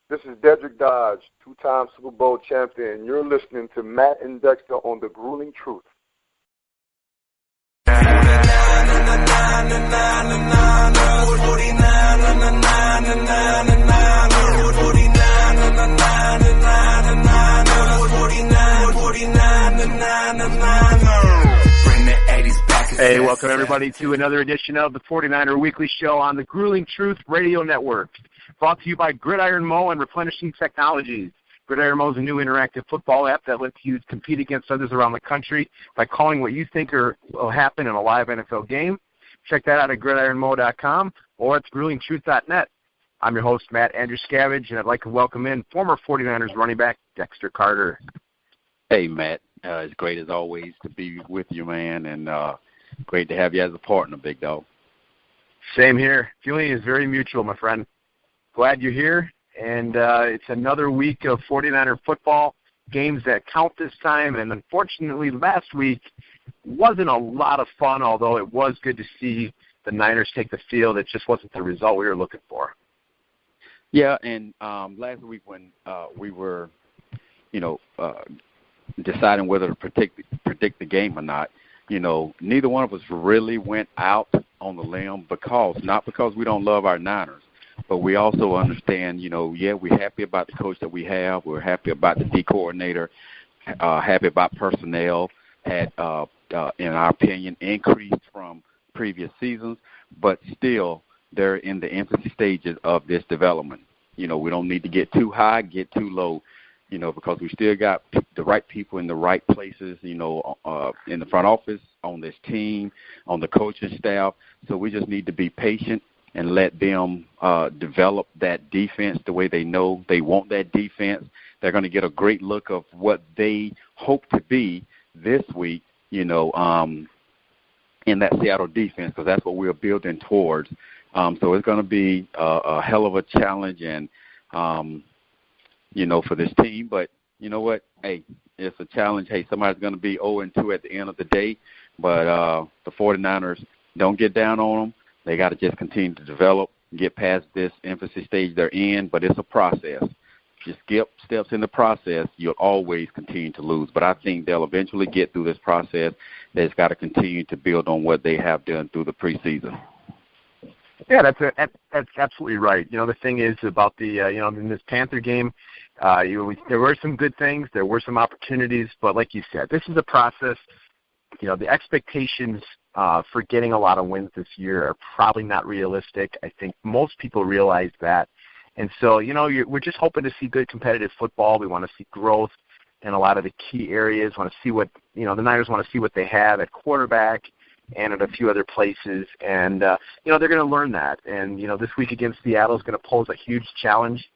This is Dedrick Dodge, two-time Super Bowl champion. You're listening to Matt and Dexter on The Grueling Truth. Hey, welcome everybody to another edition of the 49er Weekly Show on the Grueling Truth Radio Network. Brought to you by Gridiron Mo and Replenishing Technologies. Gridiron Mo is a new interactive football app that lets you compete against others around the country by calling what you think will happen in a live NFL game. Check that out at gridironmo.com or at gruelingtruth.net. I'm your host, Matt Andruscavage, and I'd like to welcome in former 49ers running back Dexter Carter. Hey, Matt. It's great as always to be with you, man, and great to have you as a partner, big dog. Same here. Feeling is very mutual, my friend. Glad you're here, and it's another week of 49er football, games that count this time, and unfortunately last week wasn't a lot of fun, although it was good to see the Niners take the field. It just wasn't the result we were looking for. Yeah, and last week when we were, deciding whether to predict the game or not, neither one of us really went out on the limb not because we don't love our Niners, but we also understand, we're happy about the coach that we have. We're happy about the D coordinator, happy about personnel had, in our opinion, increased from previous seasons, but still they're in the infancy stages of this development. We don't need to get too high, get too low, because we still got the right people in the right places, in the front office, on this team, on the coaching staff. So we just need to be patient and let them develop that defense the way they know they want that defense. They're going to get a great look of what they hope to be this week, in that Seattle defense, because that's what we're building towards. So it's going to be a hell of a challenge and, for this team. But you know what? Hey, it's a challenge. Hey, somebody's going to be 0-2 at the end of the day. But the 49ers, don't get down on them. They got to just continue to develop, get past this infancy stage they're in. But it's a process. If you skip steps in the process, you'll always continue to lose. But I think they'll eventually get through this process. They've got to continue to build on what they have done through the preseason. Yeah, that's absolutely right. The thing is about the, in this Panther game, there were some good things, there were some opportunities, but like you said, this is a process. The expectations for getting a lot of wins this year are probably not realistic. I think most people realize that. And so, we're just hoping to see good competitive football. We want to see growth in a lot of the key areas, want to see what, the Niners want to see what they have at quarterback and at a few other places. And, they're going to learn that. And, this week against Seattle is going to pose a huge challenge.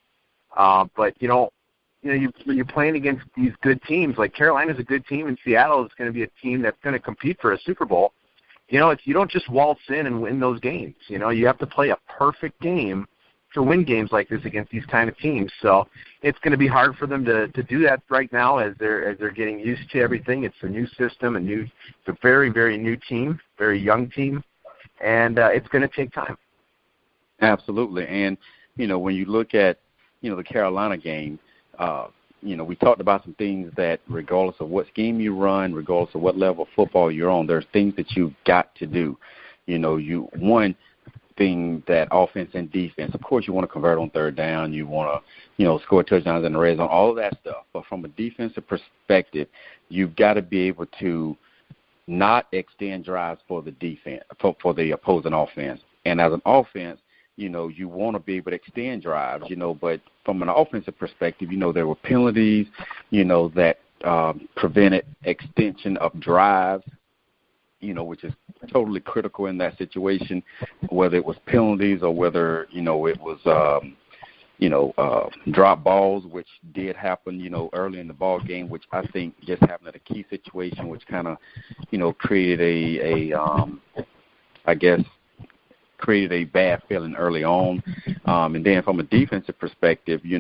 But, you're playing against these good teams. Like Carolina's a good team, and Seattle is going to be a team that's going to compete for a Super Bowl. You don't just waltz in and win those games. You have to play a perfect game to win games like this against these kind of teams. So it's going to be hard for them to do that right now as they're getting used to everything. It's a new system, it's a very, very new team, very young team, and it's going to take time. Absolutely. And, when you look at, the Carolina game, we talked about some things that regardless of what scheme you run, regardless of what level of football you're on, there's things that you've got to do. One thing that offense and defense, of course you want to convert on third down, you want to, score touchdowns in the red zone, all of that stuff. But from a defensive perspective, you've got to be able to not extend drives for the defense, for the opposing offense. And as an offense, you want to be able to extend drives, but from an offensive perspective, there were penalties, that prevented extension of drives, which is totally critical in that situation, whether it was penalties or whether, it was, drop balls, which did happen, early in the ball game, which I think just happened at a key situation, which kind of, created created a bad feeling early on. And then from a defensive perspective, they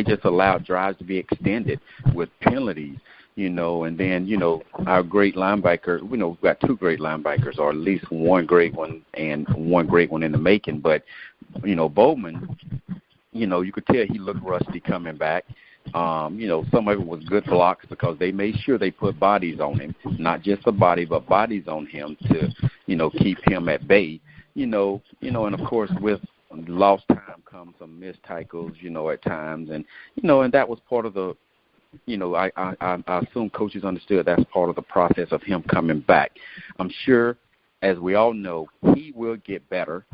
just allowed drives to be extended with penalties, and then, our great linebacker, we've got two great linebackers, or at least one great one and one great one in the making. But, Bowman, you could tell he looked rusty coming back. Some of it was good blocks because they made sure they put bodies on him, not just a body, but bodies on him to, keep him at bay. And of course with lost time comes some missed tackles, at times, and that was part of the. I assume coaches understood that's part of the process of him coming back. I'm sure, as we all know, he will get better,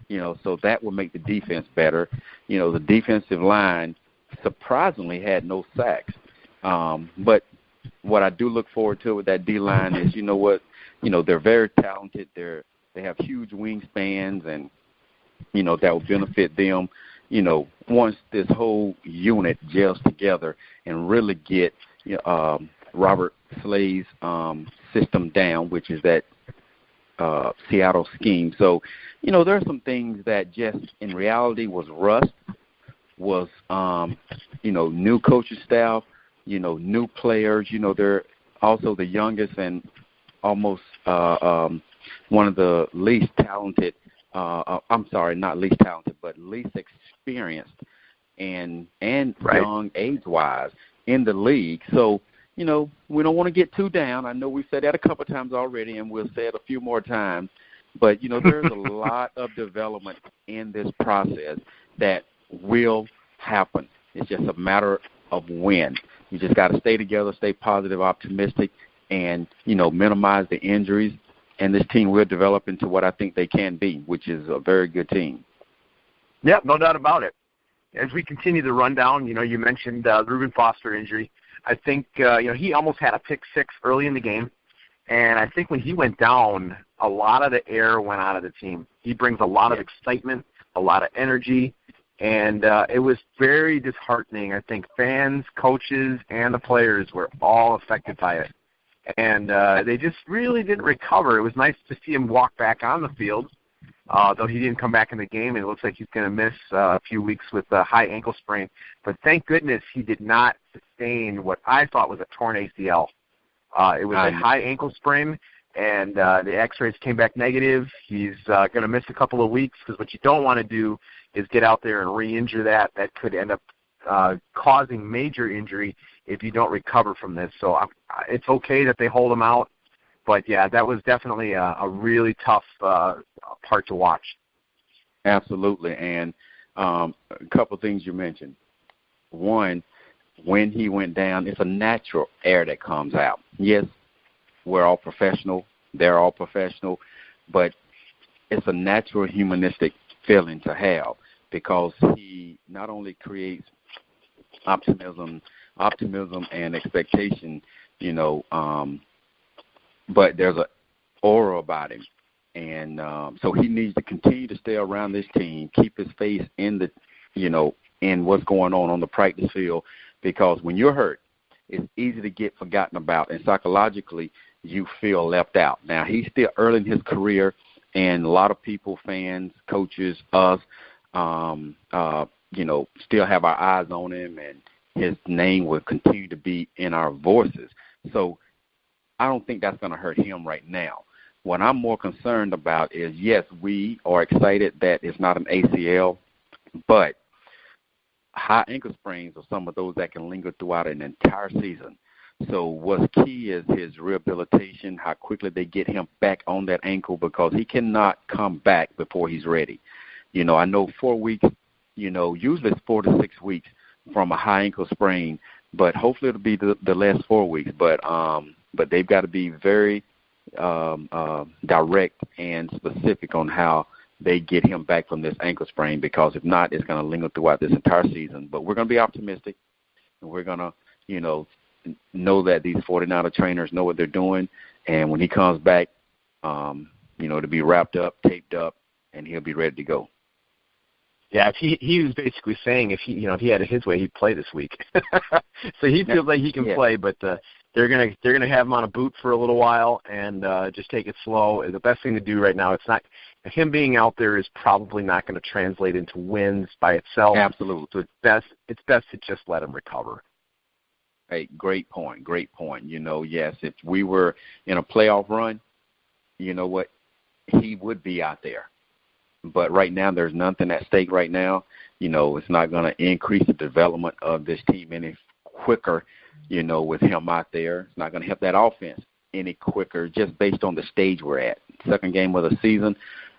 so that will make the defense better. The defensive line surprisingly had no sacks. But what I do look forward to with that D-line is, they're very talented. They have huge wingspans, and, that will benefit them. Once this whole unit gels together and really get Robert Slay's system down, which is that Seattle scheme. So, there are some things that just in reality was rust, was, new coaching staff, new players. They're also the youngest and almost one of the least talented not least talented, but least experienced and right. young age-wise in the league. So, we don't want to get too down. I know we've said that a couple of times already, and we'll say it a few more times. But, there's a lot of development in this process that will happen. It's just a matter of when. You just got to stay together, stay positive, optimistic, and, minimize the injuries. And this team will develop into what I think they can be, which is a very good team. Yeah, no doubt about it. As we continue the rundown, you mentioned the Reuben Foster injury. I think, he almost had a pick six early in the game. And I think when he went down, a lot of the air went out of the team. He brings a lot of excitement, a lot of energy, and it was very disheartening. I think fans, coaches, and the players were all affected by it. And they just really didn't recover. It was nice to see him walk back on the field, though he didn't come back in the game, and it looks like he's going to miss a few weeks with a high ankle sprain. But thank goodness he did not sustain what I thought was a torn ACL. It was a high ankle sprain, and the x-rays came back negative. He's going to miss a couple of weeks because what you don't want to do is get out there and re-injure that. That could end up causing major injury if you don't recover from this. So it's okay that they hold him out. But, yeah, that was definitely a really tough part to watch. Absolutely. And a couple of things you mentioned. One, when he went down, it's a natural air that comes out. Yes, we're all professional. They're all professional. But it's a natural humanistic feeling to have because he not only creates optimism and expectation, but there's an aura about him. And so he needs to continue to stay around this team, keep his face in the, in what's going on the practice field, because when you're hurt, it's easy to get forgotten about, and psychologically you feel left out. Now, he's still early in his career, and a lot of people, fans, coaches, us, still have our eyes on him, and his name will continue to be in our voices. So I don't think that's going to hurt him right now. What I'm more concerned about is, yes, we are excited that it's not an ACL, but high ankle sprains are some of those that can linger throughout an entire season. So what's key is his rehabilitation, how quickly they get him back on that ankle, because he cannot come back before he's ready. I know 4 weeks, usually it's 4 to 6 weeks from a high ankle sprain, but hopefully it'll be the last 4 weeks. But they've got to be very direct and specific on how they get him back from this ankle sprain, because if not, it's going to linger throughout this entire season. But we're going to be optimistic, and we're going to, know that these 49er trainers know what they're doing, and when he comes back, to be wrapped up, taped up, and he'll be ready to go. Yeah, he was basically saying if he had it his way, he'd play this week. So he feels like he can play, but they're gonna have him on a boot for a little while and just take it slow. The best thing to do right now, it's not him being out there is probably not going to translate into wins by itself. Absolutely. So it's best to just let him recover. Hey, great point. Yes, if we were in a playoff run, you know what, he would be out there. But right now, there's nothing at stake right now. It's not going to increase the development of this team any quicker, with him out there. It's not going to help that offense any quicker just based on the stage we're at. Second game of the season,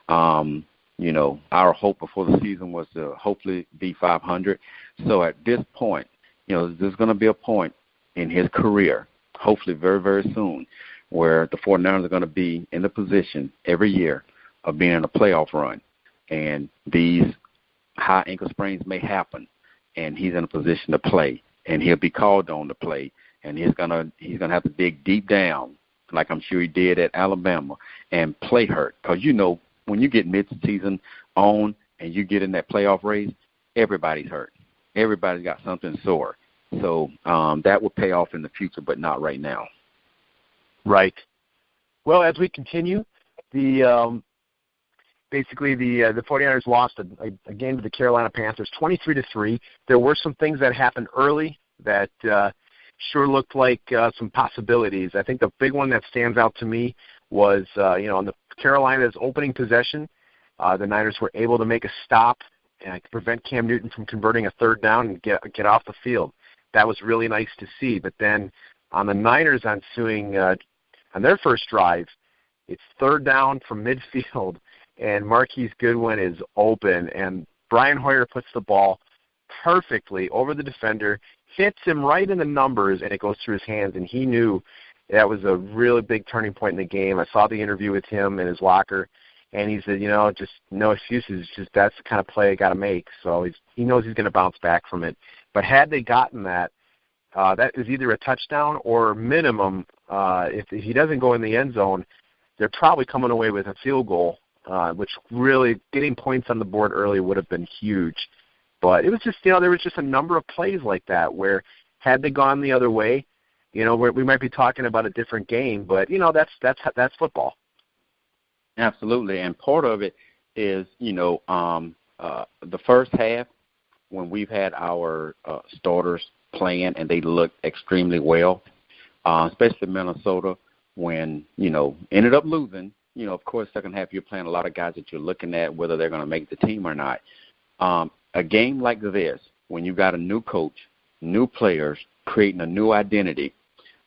our hope before the season was to hopefully be 500. So at this point, there's going to be a point in his career, hopefully very, very soon, where the 49ers are going to be in the position every year of being in a playoff run. And these high ankle sprains may happen, and he's in a position to play, and he'll be called on to play, and he's gonna have to dig deep down, like I'm sure he did at Alabama, and play hurt. Because when you get mid-season on and you get in that playoff race, everybody's hurt. Everybody's got something sore. So that will pay off in the future, but not right now. Right. Well, as we continue, the 49ers lost a game to the Carolina Panthers, 23-3. There were some things that happened early that sure looked like some possibilities. I think the big one that stands out to me was, on the Carolina's opening possession, the Niners were able to make a stop and prevent Cam Newton from converting a third down and get off the field. That was really nice to see. But then on the Niners on their first drive, it's third down from midfield, and Marquise Goodwin is open, and Brian Hoyer puts the ball perfectly over the defender, hits him right in the numbers, and it goes through his hands, and he knew that was a really big turning point in the game. I saw the interview with him in his locker, and he said, just no excuses. Just that's the kind of play I got to make. So he knows he's going to bounce back from it. But had they gotten that, that is either a touchdown or minimum. If he doesn't go in the end zone, they're probably coming away with a field goal, which really getting points on the board early would have been huge. But it was just, there was just a number of plays like that where had they gone the other way, we might be talking about a different game. But that's football. Absolutely, and part of it is the first half when we've had our starters playing and they looked extremely well, especially Minnesota when ended up losing. Of course, second half you're playing a lot of guys that you're looking at whether they're going to make the team or not. A game like this, when you got a new coach, new players, creating a new identity,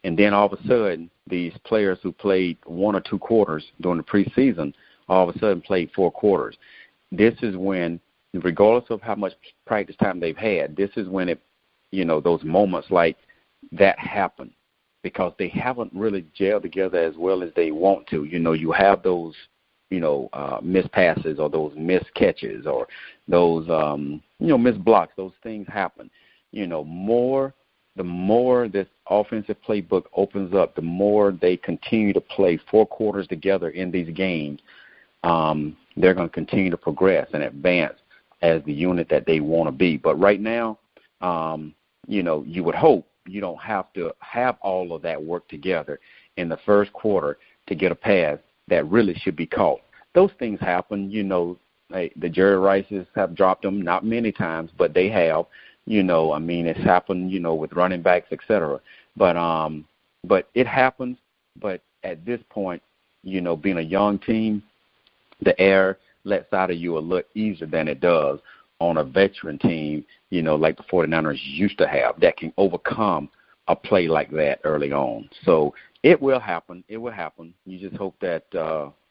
and then all of a sudden these players who played 1 or 2 quarters during the preseason all of a sudden played 4 quarters. This is when, regardless of how much practice time they've had, this is when those moments like that happen because they haven't really gelled together as well as they want to. You have those missed passes or those missed catches or those, missed blocks. Those things happen. The more this offensive playbook opens up, the more they continue to play 4 quarters together in these games, they're going to continue to progress and advance as the unit that they want to be. But right now, you would hope you don't have to have all of that work together in the first quarter to get a pass that really should be caught. Those things happen. The Jerry Rices have dropped them, not many times, but they have. It's happened, with running backs, et cetera. But it happens. But at this point, being a young team, the air lets out of you a little easier than it does on a veteran team, like the 49ers used to have, that can overcome a play like that early on. So it will happen. It will happen. You just hope that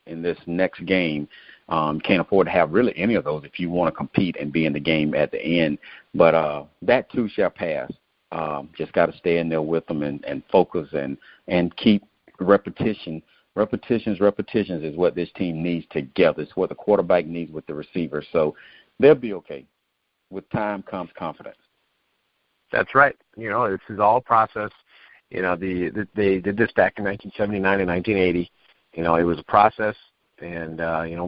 in this next game, can't afford to have really any of those if you want to compete and be in the game at the end. But that too shall pass. Just got to stay in there with them and focus and keep repetition. Repetitions is what this team needs together. It's what the quarterback needs with the receiver. So they'll be okay. With time comes confidence. That's right. This is all a process. They did this back in 1979 and 1980. It was a process. And,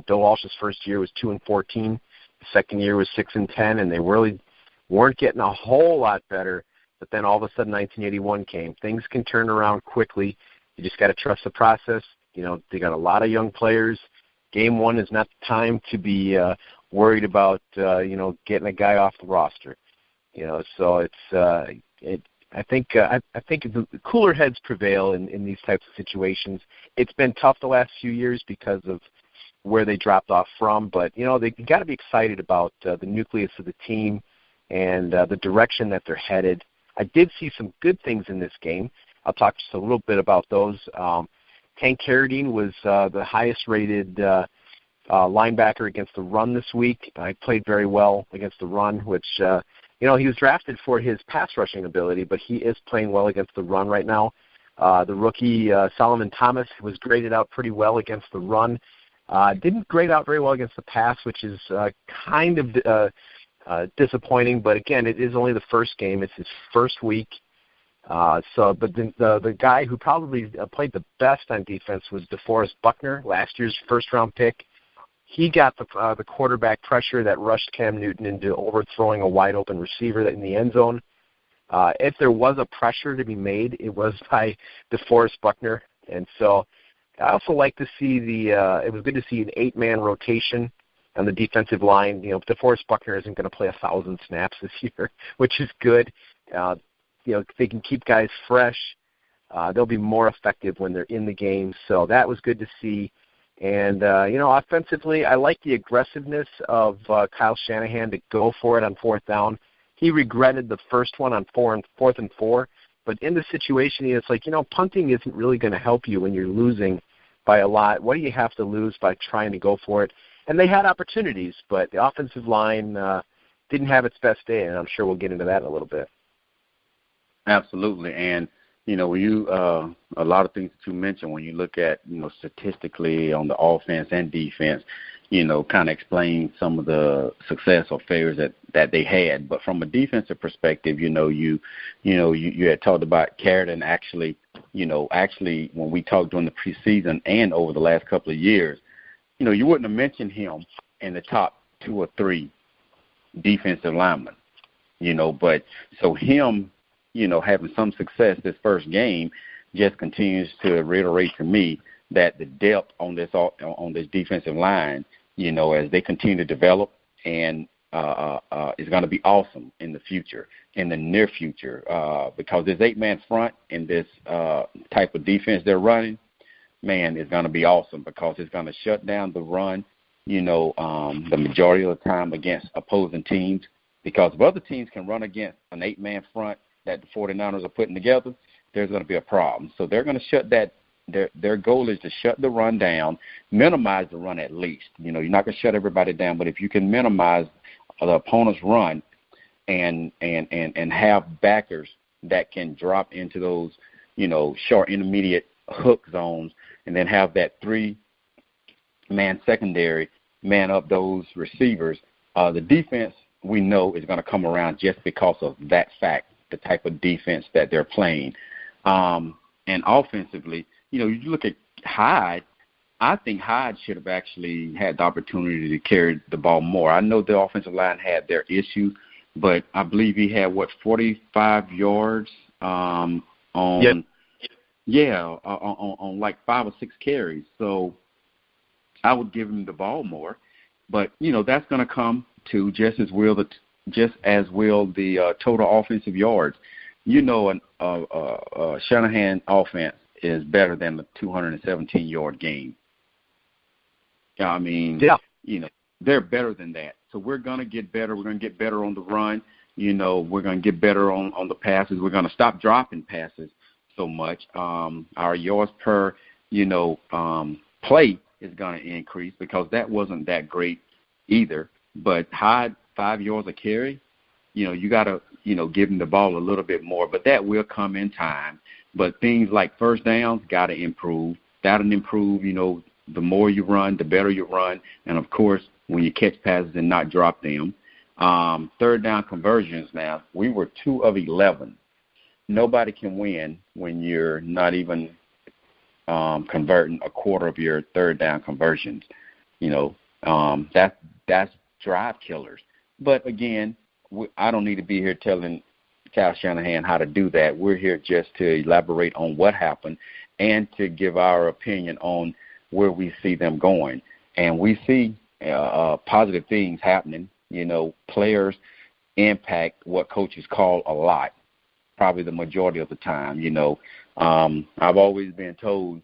Bill Walsh's first year was 2-14. The second year was 6-10, and they really weren't getting a whole lot better. But then all of a sudden 1981 came. Things can turn around quickly. You just got to trust the process. They got a lot of young players. Game one is not the time to be worried about, getting a guy off the roster. So it's I think the cooler heads prevail in these types of situations. It's been tough the last few years because of, where they dropped off from. But, they got to be excited about the nucleus of the team and the direction that they're headed. I did see some good things in this game. I'll talk just a little bit about those. Tank Carradine was the highest-rated linebacker against the run this week. He played very well against the run, which, he was drafted for his pass rushing ability, but he is playing well against the run right now. The rookie, Solomon Thomas, was graded out pretty well against the run. Didn't grade out very well against the pass, which is kind of disappointing. But, again, it is only the first game. It's his first week. But the guy who probably played the best on defense was DeForest Buckner, last year's first-round pick. He got the quarterback pressure that rushed Cam Newton into overthrowing a wide-open receiver in the end zone. If there was a pressure to be made, it was by DeForest Buckner. And so I also like to see it was good to see an 8-man rotation on the defensive line. DeForest Buckner isn't going to play 1,000 snaps this year, which is good. If they can keep guys fresh, they'll be more effective when they're in the game. So that was good to see. And, offensively, I like the aggressiveness of Kyle Shanahan to go for it on fourth down. He regretted the first one on fourth and 4. But in the situation, it's like, punting isn't really going to help you when you're losing by a lot. What do you have to lose by trying to go for it? And they had opportunities, but the offensive line didn't have its best day, and I'm sure we'll get into that in a little bit. Absolutely. And, a lot of things that you mentioned when you look at, statistically on the offense and defense, kind of explain some of the success or failures that they had. But from a defensive perspective, you had talked about Carradine actually, when we talked during the preseason and over the last couple of years, you wouldn't have mentioned him in the top 2 or 3 defensive linemen, but so him, having some success this first game just continues to reiterate to me that the depth on this defensive line, as they continue to develop and is going to be awesome in the future, in the near future, because this 8-man front and this type of defense they're running, man, is going to be awesome because it's going to shut down the run, the majority of the time against opposing teams, because if other teams can run against an 8-man front that the 49ers are putting together, there's going to be a problem. So they're going to shut that. Their goal is to shut the run down, minimize the run at least. You're not going to shut everybody down, but if you can minimize the opponent's run and have backers that can drop into those, short intermediate hook zones, and then have that 3-man secondary man up those receivers, the defense we know is going to come around just because of that fact, the type of defense that they're playing. And offensively, you look at Hyde, I think Hyde should have actually had the opportunity to carry the ball more. I know the offensive line had their issues, but I believe he had, 45 yards on like 5 or 6 carries. So I would give him the ball more. But, that's going to come to just as will the total offensive yards. A Shanahan offense is better than the 217-yard game. I mean, they're better than that. So we're going to get better. We're going to get better on the run. We're going to get better on the passes. We're going to stop dropping passes so much. Our yards per, play is going to increase because that wasn't that great either. But Hyde, 5 yards a carry, you got to, give him the ball a little bit more. But that will come in time. But things like first downs got to improve. That'll improve, the more you run, the better you run. And, of course, when you catch passes and not drop them. Third down conversions now, we were 2 of 11. Nobody can win when you're not even converting a quarter of your third down conversions. That's drive killers. But, again, I don't need to be here telling Kyle Shanahan how to do that. We're here just to elaborate on what happened and to give our opinion on where we see them going. And we see positive things happening. Players impact what coaches call a lot, probably the majority of the time. I've always been told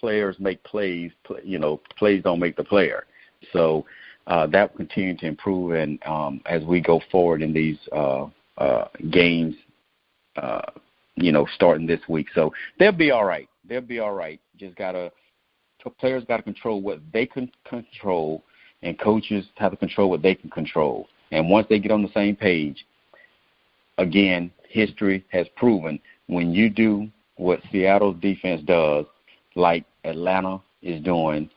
players make plays. Plays don't make the player. So that will continue to improve, and as we go forward in these games, starting this week. So they'll be all right. Players got to control what they can control, and coaches have to control what they can control. And once they get on the same page, again, history has proven when you do what Seattle's defense does, like Atlanta is doing,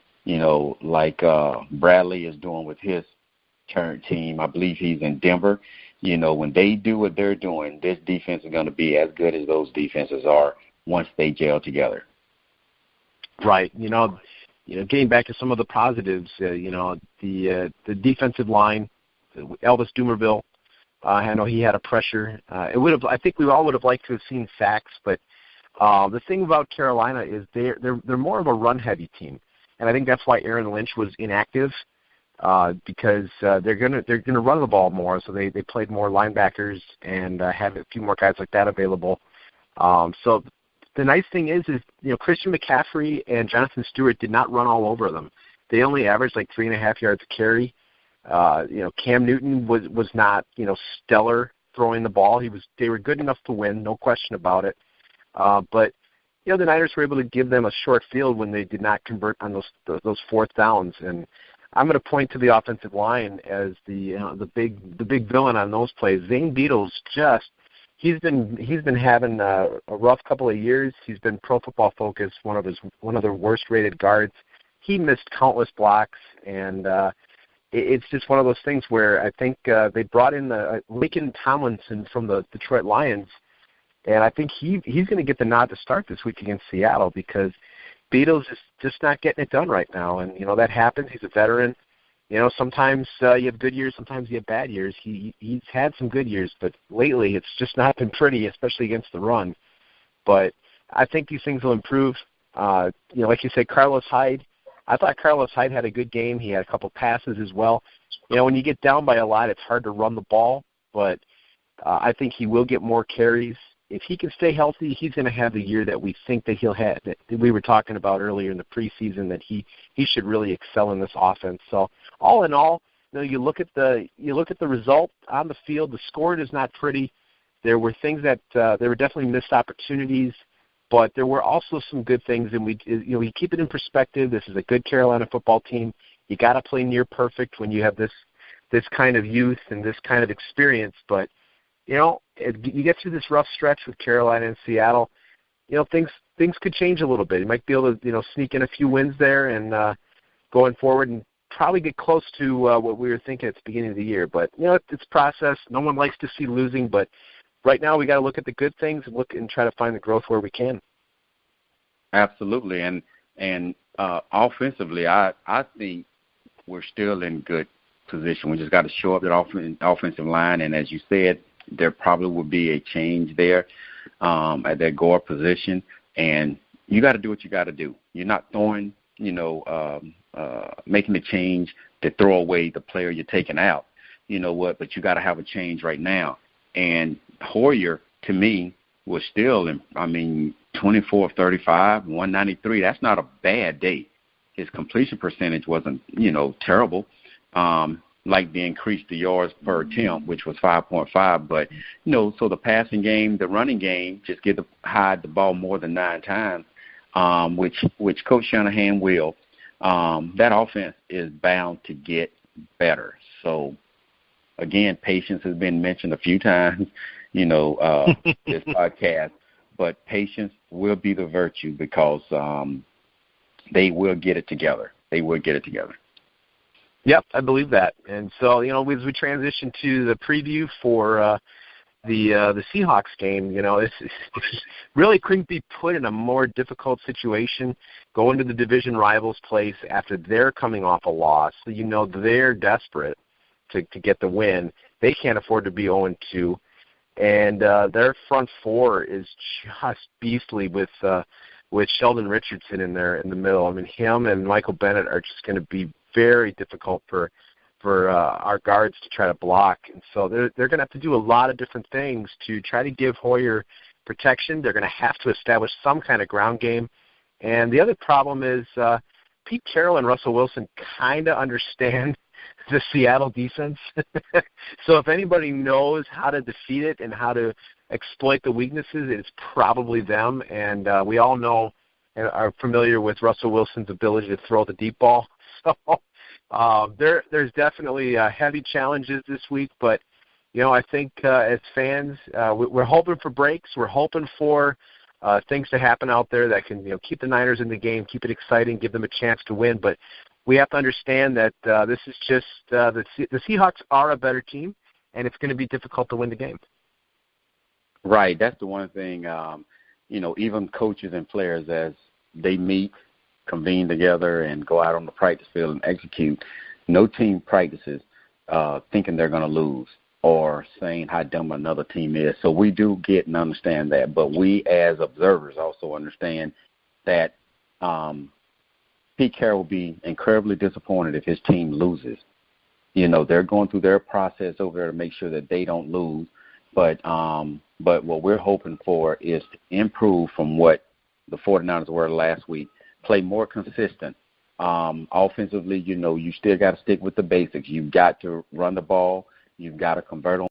like Bradley is doing with his current team. I believe he's in Denver. When they do what they're doing, this defense is going to be as good as those defenses are once they gel together. Right. Getting back to some of the positives, the defensive line, Elvis Dumerville, I know he had a pressure. I think we all would have liked to have seen sacks, but the thing about Carolina is they're more of a run-heavy team, and I think that's why Aaron Lynch was inactive because they're gonna run the ball more. So they played more linebackers and had a few more guys like that available. So the nice thing is Christian McCaffrey and Jonathan Stewart did not run all over them. They only averaged like 3.5 yards a carry. Cam Newton was not stellar throwing the ball. They were good enough to win, no question about it. But the Niners were able to give them a short field when they did not convert on those fourth downs. And I'm going to point to the offensive line as the big villain on those plays. Zane Beadles he's been having a rough couple of years. He's been Pro Football Focus, one of their worst rated guards. He missed countless blocks, and it's just one of those things where I think they brought in Laken Tomlinson from the Detroit Lions, and I think he's going to get the nod to start this week against Seattle because Beadles is just not getting it done right now, and that happens. He's a veteran. Sometimes you have good years, sometimes you have bad years. He's had some good years, but lately it's just not been pretty, especially against the run. But I think these things will improve. Like you said, Carlos Hyde. I thought Carlos Hyde had a good game. He had a couple passes as well. When you get down by a lot, it's hard to run the ball, but I think he will get more carries. If he can stay healthy, he's going to have the year that we think that he'll have. That we were talking about earlier in the preseason that he should really excel in this offense. So all in all, you look at the result on the field. The score is not pretty. There were things that there were definitely missed opportunities, but there were also some good things. And we keep it in perspective. This is a good Carolina football team. You got to play near perfect when you have this kind of youth and this kind of experience, but. You get through this rough stretch with Carolina and Seattle, things could change a little bit. You might be able to, sneak in a few wins there and going forward and probably get close to what we were thinking at the beginning of the year. But, it's process. No one likes to see losing, but right now we got to look at the good things and look and try to find the growth where we can. Absolutely. And offensively, I think we're still in good position. We just got to show up that offensive line, and as you said, there probably will be a change there at that guard position, and you got to do what you got to do. You're not throwing, making the change to throw away the player you're taking out. But you got to have a change right now. And Hoyer, to me, was still, 24 of 35, 193. That's not a bad day. His completion percentage wasn't, terrible. Like the increase the yards per attempt, which was 5.5. But, so the passing game, the running game, just hide the ball more than 9 times, which Coach Shanahan will. That offense is bound to get better. So, again, patience has been mentioned a few times, this podcast. But patience will be the virtue because they will get it together. Yep, I believe that. And so, as we transition to the preview for the Seahawks game, this really couldn't be put in a more difficult situation going to the division rivals' place after they're coming off a loss. So, they're desperate to get the win. They can't afford to be 0-2. And their front four is just beastly with Sheldon Richardson in there in the middle. Him and Michael Bennett are just going to be very difficult for our guards to try to block. And so they're going to have to do a lot of different things to try to give Hoyer protection. They're going to have to establish some kind of ground game. And the other problem is Pete Carroll and Russell Wilson kind of understand the Seattle defense. So if anybody knows how to defeat it and how to exploit the weaknesses, it's probably them. And we all know and are familiar with Russell Wilson's ability to throw the deep ball. So there's definitely heavy challenges this week. But, I think as fans, we're hoping for breaks. We're hoping for things to happen out there that can keep the Niners in the game, keep it exciting, give them a chance to win. But we have to understand that this is just the Seahawks are a better team, and it's going to be difficult to win the game. Right. That's the one thing, even coaches and players, as they meet, convene together, and go out on the practice field and execute, no team practices thinking they're going to lose or saying how dumb another team is. So we do get and understand that. But we as observers also understand that Pete Carroll will be incredibly disappointed if his team loses. They're going through their process over there to make sure that they don't lose. But what we're hoping for is to improve from what the 49ers were last week, play more consistent. Offensively, you still got to stick with the basics. You've got to run the ball. You've got to convert on